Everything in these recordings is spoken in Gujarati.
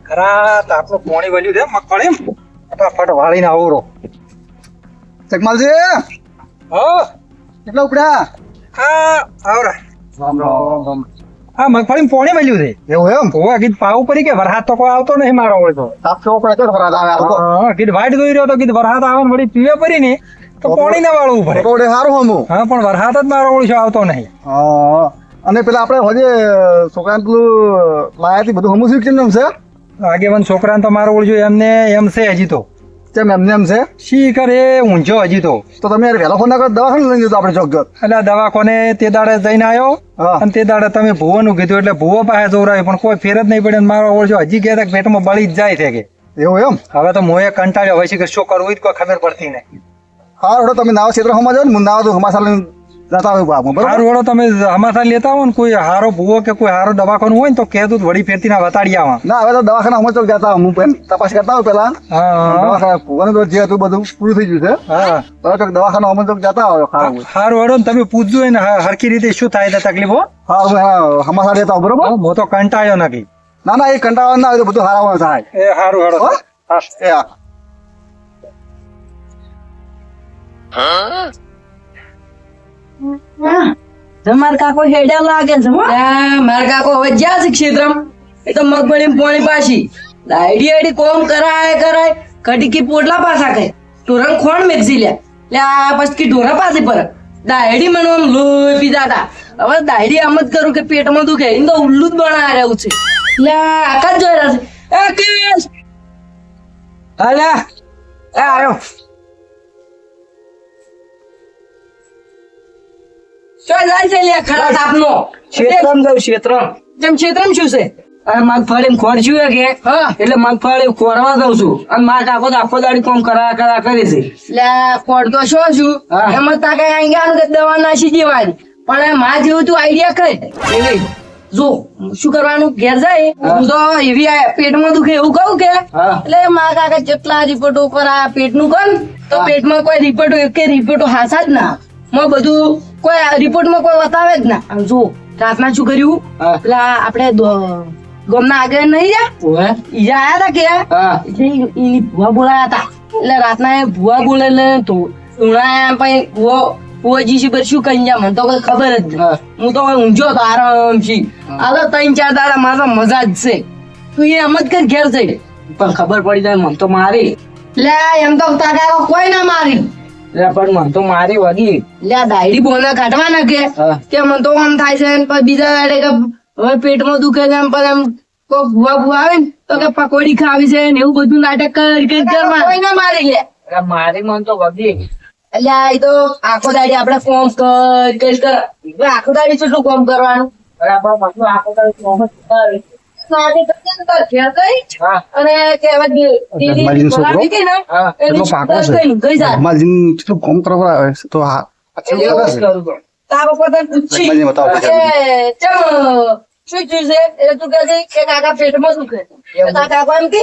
ખરા તાપનું પાણી વળ્યું છે મગફળી ફટાફટ વાળીને આવરો. જગમાલજી હા કેટલા ઉપડ્યા? આવરા. હા મગફળી પાણી વળ્યું છે. એવું એમ? ઓવા કીધું પાવું પડી કે વરસાદ તો કોઈ આવતો નહીં મારો હોય તો. તાપ કેવો પડે છે ફરાદ આવે આવતો. હા કીધું વાઈટ દોઈ રહ્યો તો કીધું વરસાદ આવે ને વળી પીવે પડી ને તો પાણી ના વાળવું પડે. તો વડે સારું હમું. હા પણ વરસાદ જ મારો ઓળશો આવતો નહીં. હા અને પેલા આપણે હજે છોકરાને પેલું લાયાથી બધું હમું શીખ કેમ છે? આગેવાન છોકરાને તો મારો ઓળજો એમને એમ છે હજી તો. કેમ એમને એમ છે? શી કરે ઊંઝો હજી તો. તો તમે યાર વહેલો ફોન ના કરો દવાખાને લઈ જતો આપણે ચોક્કસ. એટલે દવાખાને તે દાડે જઈને આવ્યો હા અને તે દાડે તમે ભુવાનું કીધું એટલે ભુવો પાસે જોરાય પણ કોઈ ફેર જ નહીં પડે ને મારો ઓળજો હજી કહેતા કે પેટમાં બળી જ જાય છે કે. એવું એમ? હવે તો મોએ કંટાળ્યો હોય છે કે શું કરવું જ કોઈ ખબર પડતી નહીં. હા રોડો તમે નાવા ક્ષેત્ર હમા જાવ ને હું નાવા તો હમાસા લઈને જતા હોય બાપુ બરાબર. હારું વળો તમે હમાસા લેતા હો ને કોઈ હારો ભુવો કે કોઈ હારો દવાખાનું હોય ને તો કહેતું વળી ફેરતી ના વતાડી આવા. ના હવે તો દવાખાના હમા ચોક જતા હું પેન તપાસ કરતા હોય પેલા હા દવાખાના ભૂવાનું તો જે હતું બધું પૂરું થઈ ગયું છે. હા હવે ચોક દવાખાના હમા ચોક જતા હોય ખારું. હારું વળો ને તમે પૂછજો એને હરખી રીતે શું થાય છે તકલીફો. હા હું હમાસા લેતા હોય બરોબર. હું તો કંટાળ્યો નથી. ના ના એ કંટાળા ના હોય તો બધું હારાવાનું થાય. એ હારું હેડો. હો? હા એ હા તમાર કાકો હેડા લાગે છે મારા કાકો હવે જ્યાં છે ક્ષેત્રમાં એ તો મગફળી પોણી પાછી આઈડી આઈડી કોમ કરાય કટકી પોટલા પાછા કહે ઢોરણ ખોણ મેગસી લે આ પછી ઢોરા પાસે પર દાયડી મને આમ લોહી પીધા હતા હવે દાયડી આમ જ કરું કે પેટમાં દુખે એ તો ઉલ્લુ જ બના રહ્યું છે એટલે આખા જ જોઈ રહ્યા છે એ કેસ અલે એ આયો. ચો જાય છે લે ખરા તાપનો ક્ષેત્રમ જાઉં ક્ષેત્રમ. જેમ ક્ષેત્રમાં શું છે આ મગફળી ખોરચ્યું કે હા એટલે મગફળી ખોરવા દઉં છું અને મારા કાકો તો આખો દાડી કામ કરા કરે છે. એટલે કોડ તો શું છું હા. એમાં તાકે આઈ ગયા કે દવા નાસી દેવાની પણ માં જેવું તું આઈડિયા કર એવી જો શું કરવાનું ઘેર જાય હું તો એવી પેટમાં દુખે એવું કહું કે હા. એટલે મારા કાકા જેટલા રિપોર્ટો કરા પેટનું કર તો પેટમાં કોઈ રિપોર્ટો એક રિપોર્ટો હાસા જ ના માં બધું કોઈ રિપોર્ટમાં કોઈ બતાવે જ ના આમ જો રાતના શું કર્યું હા. પેલા આપણે ગામના આગળ નહીં રહ્યા ઓહે ઈજા આયા તા કે હા એટલે એની ભુવા બોલાયા હતા એટલે રાતના એ ભુવા બોલે તો ઉણાયા પછી ભુવાજી છે શું કહી ગયા મને તો કઈ ખબર જ નહીં હા. હું તો ઊંઝો તો આરામથી હાલો 3-4 દાડા મારા મજા જ છે તું એ એમ જ કર ઘેર જઈ પણ ખબર પડી જાય મન તો મારી. લે એમ તો તારા કોઈ ના મારી લે પણ મન તો મારી વગી. લે દાયડી બોના કાઢવાના હા. કે મને તો આમ થાય છે ને પછી બીજા દાડે કે હવે પેટમાં દુખે છે એમ પણ એમ કોઈ ભુવા આવે ને તો કે પકોડી ખાવી છે ને એવું બધું નાટક કરી કરવા કોઈ ના મારી લે અરે મારી મન તો વગી. એટલે એ તો આખો દાડી આપણે કોમ કર આખો દાડી કેટલું કોમ કરવાનું અરે પણ મન તો આખો દાડી કામ જ કરે. સાદી કરજે ને તાર ઘેર ગઈ હા અને કહેવાય કે દીદી જગમાલજીનો છોકરો? બોલાવી ગઈ ને હા. એની એટલો પાકો દસ છે. ગઈ ગઈ જા જગમાલજીને કેટલું કામ કરવા આવે છે તો હા એવું જ કરું તો. તારો પોતાને પૂછી જગમાલજીને બતાવો કે ચમ શું થયું છે એટલે તું કહે છે કે કાકા પેટમાં દુખે છે તારા કાકા એમ કે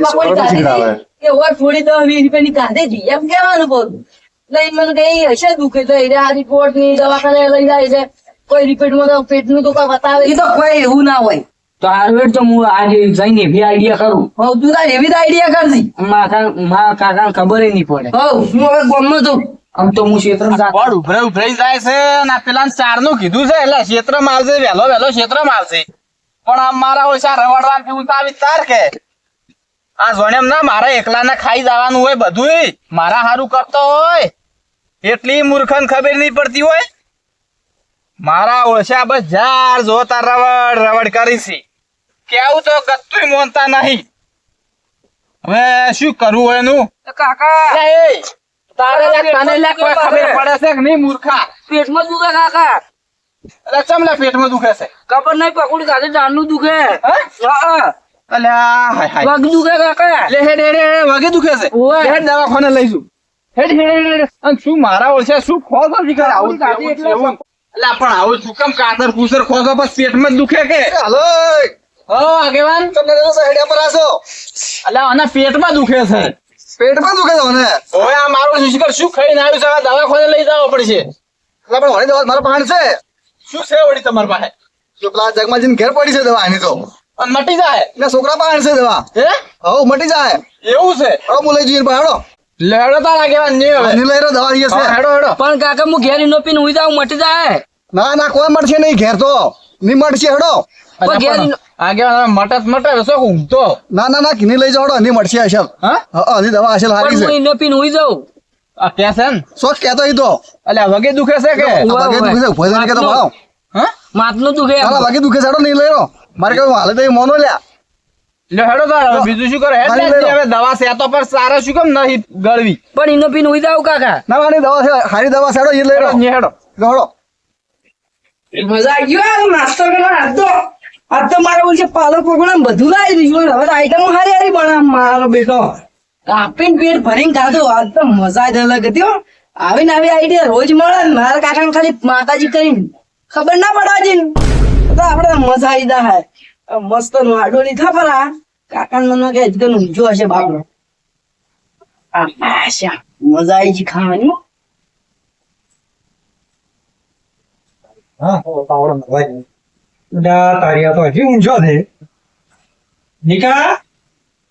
પકોડી ખાધી હતી કે ઓર થોડી 10-20 રૂપિયાની ખાધી હતી એમ કહેવાનું બોલું એટલે ઈ મને કઈ હશે દુખે તો એ આ રિપોર્ટ ની દવાખાને લઈ જાય છે કોઈ રિપોર્ટમાં તો પેટનું તો કોઈ બતાવે એ તો કોઈ એવું ના હોય તો હારું તો હું આજે જઈને એવી આઈડિયા કરું. હવ તું તાર એવી આઈડિયા કરજી મારા કાકાને ખબર નહીં પડે. હવ હું હવે ગામમાં જઉં આમ તો હું ક્ષેત્રમાં જાતો. પણ ઉભરાઈ જાય છે ને પેલા 4 નું કીધું છે એટલે ક્ષેત્રમાં આવશે વહેલો ક્ષેત્રમાં આવશે પણ આમ મારા ઓછા રવાડવાથી ઉતાવી તાર કે આ જોણેમ ના મારા એકલાને ખાઈ જવાનું હોય બધું મારા હારું કરતો હોય એટલી મૂર્ખન ખબર નહીં પડતી હોય મારા ઓછા બસ જાર જોતા રવડ કરી છે કેવું તો ગત્તુંય મોનતા નહીં હવે શું કરવું હોય એનું કાકા એ તારે તને લે કોઈ ખબર પડે છે કે નહીં મૂર્ખા પેટમાં દુખે કાકા એટલે ચમલા પેટમાં દુખે છે ખબર નહીં પકોડી ખાધી ડાળનું દુખે હા? અલ્યા હાય હાય પગ દુખે કાકા લે હેડ વાગે દુખે છે ઓય. હેડ દવાખાને લઈશું હેડ અને શું મારા ઓળશે શું ખોસો શીખર આવું કાઢી એટલે એવું એટલે પણ આવું શું કેમ કાતર કુસર ખોસો બસ પેટમાં જ દુખે કે હાલો હો આગેવાન તમને હેડિયા પર આસો અલ્યા આના પેટમાં દુખે છે પેટમાં દુખે છે મને. હવે આ મારું શીખર શું ખાઈને આવ્યું છે આ દવાખાને લઈ જવા પડશે એટલે પણ વળી દવા મારા પાસે છે. શું છે વળી તમારી પાસે જો પેલા જગમાલજીને ઘેર પડી છે દવા આની તો અને મટી જાય એટલે છોકરા પાસે છે દવા હે હવ મટી જાય એવું છે હવે બોલે જઈએ હેડો લેડો તારા કેવા નહીં હવે લઈ રહ્યો દવા લઈએ છે હા, હેડો હેડો પણ કાકા હું ઘેર ઈનો પીને ઉઈ જાઉં મટી જાય ના ના કોઈ મળશે નહીં ઘેર તો નહીં મળશે હેડો પણ ઘેર ઈનો- આગેવાન મટત મટે શું ઊંઘતો ના ના ના કિની લઈ જાઓ હેડો નહીં મળશે અસલ હા હા ની દવા અસલ હારી પણ છે હું ઈનો પીને ઉઈ જાઉં આ કે છે ને શોખ કહેતો ઈ તો અલ્યા વગે દુખે છે કે ઉવા, વાગે ઉવા. દુખે છે ભોજન કે તો ભાવ હા માથનું દુખે એમ. ચાલો વાગે દુખે છે હેડો નહીં લઈ રહ્યો મારે કહ્યું હાલે તો એ મોનો લ્યા લે હેડો તાર હવે બીજું શું કરે હેડ હાલી ને લેરો. હવે દવા છે તો પર સારા શું કેમ નહીં ગળવી પણ ઈનો પીને ઉઈ જાઉં કાકા ના ના ની દવા છે હારી દવા છે હેડો એ લઈ હેડો રહ્યો ને હેડો હેડો મજા આવી ગયો આ નાસ્તો કરવા આજ તો મારે બોલ છે પાલક પકોડા ને બધું લાવી દીધું હવે આઈટમ હારી હારી બનાવ મારો બેટો કાપીને પેટ ભરીને ખાધું આજ તો મજા જ અલગ હતી હો આવી ને આવી આઈડિયા રોજ મળે ને મારા કાકાને ખાલી માતાજી કરીને ખબર ના પડવા દે તો આપડે મજા આવી જાય મસ્ત વાડો લીધા પરા કાકાને મનમાં કે હજી તો ઊંચો હશે બાપનો આશા મજા આવી ગઈ ખાવાની હો. હા પાવડો ભાઈ તારી આ તો હજી ઊંઝો છે નિકા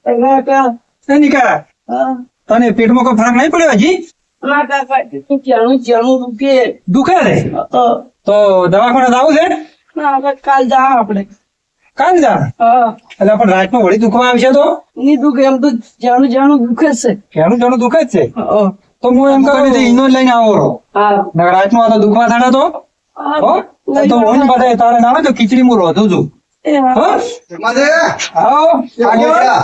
કાકા એ નિકા હા તને પેટમાં કોઈ ફરક નહીં પડ્યો હજી ના કાકા ચણું દુખે દુખે છે તો દવાખાને જવું છે ના હવે કાલ જા આપણે કાલ જા હા એટલે પણ રાતમાં વળી દુખવા આવશે તો ની દુખે એમ તો જાણું દુખે જ છે ઘણું ઘણું દુખે જ છે હા તો હું એમ કહું છું ઈનો જ લઈને આવો રહો હા નકર રાતમાં તો દુખવા થાણે તો હો તો હું બધા તારે ના આવે તો ખીચડી હું રોધું છું હો માજે આવો એ આગળ બોલ્યા.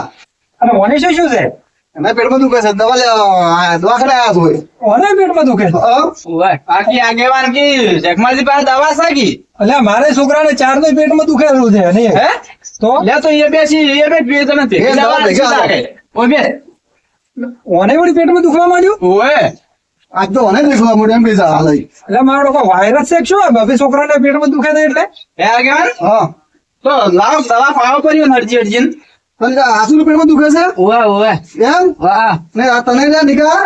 અને મને શું છે એના પેટમાં દુખે છે દવા લે દવાખાને આવ્યા છું ઓને પેટમાં દુખે છે આખી આગેવાન કી જગમાજી પાસે દવા છે કી એટલે મારે છોકરાને ચાર નો પેટમાં દુખેલું છે અને હે તો લે તો એ બેસી એ બે પીએ તને એ ભેગી દવા દવા ભેગી શું લાગે ઓય બે ઓને વળી પેટમાં દુખવા માંડ્યું ઓય આજ તો મને દેખવા મળ્યું એમ કીધા હાલ એટલે મારો કોઈ વાયરસ છે કે શું હવે છોકરાને પેટમાં દુખે છે એટલે હે આગેવાન હા તો લાવ દવા પાવો કર્યો ને અરજી અરજીન તને આસુનું પેટમાં દુખે છે ઓવા ઓવા એમ વાહ ને આ તને લ્યા નીકળા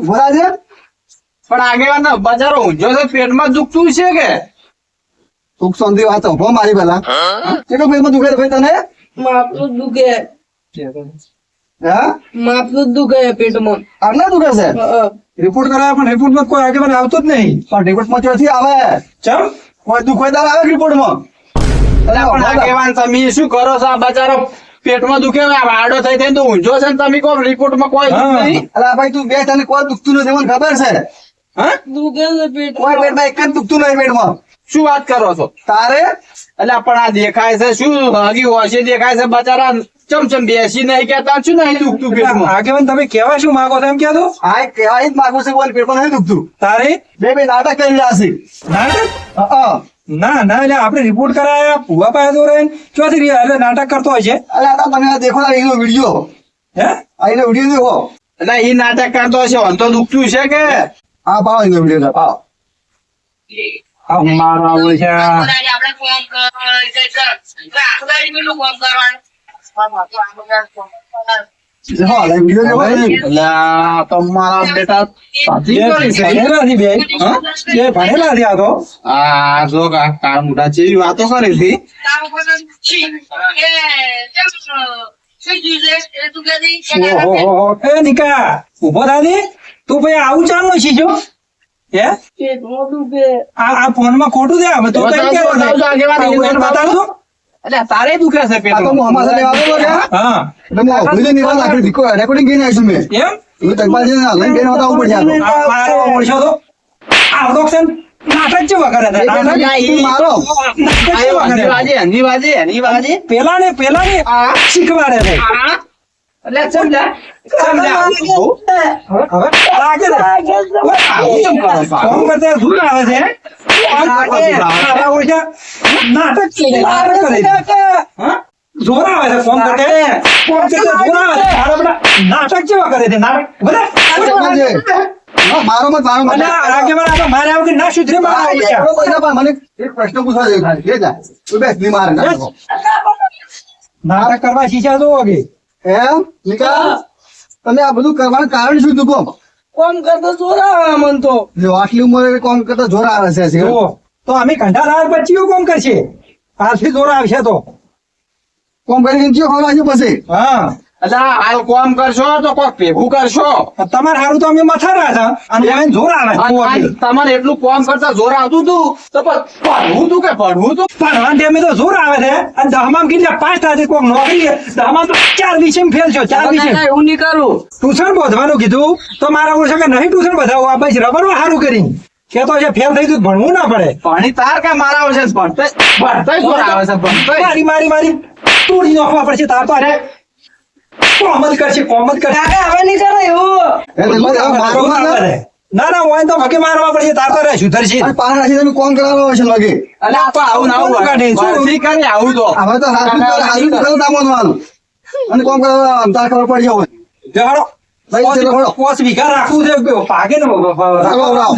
ભરા છે પણ આગેવાન ના બજારો ઊંઝો છે પેટમાં દુખતું છે કે સુખ શાંતિ વાત ઉભો મારી પેલા કેટલું પેટમાં દુખે છે ભાઈ તને માપનું દુખે હા માપનું દુખે પેટમાં આટલા દુખે છે હા. રિપોર્ટ કરાયા પણ રિપોર્ટમાં કોઈ આગળ આવતો જ નહીં પણ રિપોર્ટમાં ચોથી આવે ચમ કોઈ દુખ હોય ત્યારે આવે રિપોર્ટમાં અલા પણ આગેવાન તમે શું કરો છો આ બજારો પેટમાં દુખે આ વાડો થઈ થઈને તો ઊંઝો છે ને તમે કહો રિપોર્ટમાં કોઈ દુખ હા. નહીં અલા ભાઈ તું બે તને કોઈ દુખતું નથી મને ખબર છે હા દુખે છે કોઈ પેટમાં પેટમાં એક જ દુખતું નહીં પેટમાં શું વાત કરો છો તારે અલ્યા પણ આ દેખાય છે શું હગી હોશે દેખાય છે બચારા ચમચમ બેસી નહીં કેતા શું નહીં દુખતું પેટમાં આગેવાન તમે કેવા શું માંગો છો એમ કહેતો આ એક કહેવાય જ માંગુ છું કોઈ પેટમાં નથી દુખતું તારે બે નાટક કરી રહ્યા છે નાટક હા ના ના એટલે આપણે રિપોર્ટ કરાયા ભૂવા પાસે તો રહીને ચોથી રહ્યા એટલે નાટક કરતો હોય છે અલા આ તમે આ દેખો એનો વિડીયો હે આ એનો વિડીયો દેખો એટલે એ નાટક કરતો હશે આમ તો દુખતું છે કે આ પાવ એનો વિડીયો પાવ આ મારા આવે છે દેખો આ વિડીયો દેખો અલ્યા તમારા બેટા સાચી કરી છે ભણેલા નથી બે હા? બે ભણેલા નથી આ તો આ જો કાળ મોટા ચેવી વાતો કરી હતી ઓહો એ નિકા ઉભો થાની તું ભાઈ આવું ચાલનો શીજો હે પેટમાં દુખે આ ફોનમાં ખોટું દે હવે તો બતાવજો, બતાવજો, આગેવાન, બતાવજો એટલે તારે દુખે છે આ તો પેટમાં હું અમારા સાથે આવ્યો હતો કે હા એટલે હું અભિજન નિવાસ આખી રેકોર્ડિંગ કરીને આવીશું મેં એમ હું તકબાજી લઈને ગઈને બતાવવું પડશે આ તો. આ મારો ઓળખ્યો તો આવડો છે ને, નાટક જેવા કરે છે નાટક તું મારો નાટક આયો જેવા કરે છે. હની બાજી પેલા ને શીખવાડે છે એટલે સમજા હવે લાગે છે આવું કેમ કરો છો? ફોન કરતા દૂર આવે છે તારા ઓળખ્યા નાટક છે, નાટક કરે છે. હા? જોર આવે છે ફોન કરતા જોર આવે છે તારા બધા નાટક જેવા કરે છે નાટક બધા તકબાજી. હા, મારો મત મારો મત અને આગેવાન આપણે મારે આવું કે ના સુધરે મારા હા, ઓળખ્યા. એટલો પૈસા પણ મને એક પ્રશ્ન પૂછવા જેવો થાય. કે જા તું બેસ ની મારે નાખો. નાટક કરવા શીખ્યા તો કે એમ નિકા તમે આ બધું કરવાનું કારણ શું તું કહો કોમ કરતો જોર આવે મન તો જો આટલી ઉંમરે કોમ કરતા જોર આવે છે જુઓ તો અમે ઘંટા રાત પછી કોમ કરશે આજથી જોર આવશે તો કોમ કરીને ચિયો ખવડાવજો પછી હા એટલે હાલ કોમ કરશો તો કોક ભેગું કરશો તમારે સારું તો અમે મથારા હતા અને એને જોર આવે અને તમારે એટલું કોમ કરતા જોર આવતું તું તો ભણવું તું કે ભણવું તું પણ અમે તો જોર આવે છે અને દહમામ કેટલા 5 તારીખ કોક નોકરી દહમામ તો 4 વિષય ફેલ છો 4 વિષય એવું નહીં કરું ટ્યુશન બોધવાનું કીધું તો મારા ઓછે કે નહીં ટ્યુશન બધાવું આ પછી રબરમાં સારું કરી કે તો જે ફેલ થઈ ગયું ભણવું ના પડે ભણી તાર કે મારા આવશે ભણતોય જોર આવે છે ભણતોય મારી તોડી નાખવા પડશે તાર તો અરે કોમ જ કરશે કાકા હવે નહીં કરે એવું એ તમે મારો ના હોય તો ભકે મારવા પડશે તાર તો રે સુધરશે અને પાર રાખી તમે કોમ કરાવવા છે લાગે એટલે આપણે આવું ના આવું કાઢે, શું? ભરતી કરી આવું તો હવે તો હાજુ નામવાનું અને કોમ કરાવવા તાર ખબર પડી જાય જહાડો ભાઈ, ચલો, ખોલો. 5 વીઘા રાખવું છે ભાગે ને રાખો, રાખો.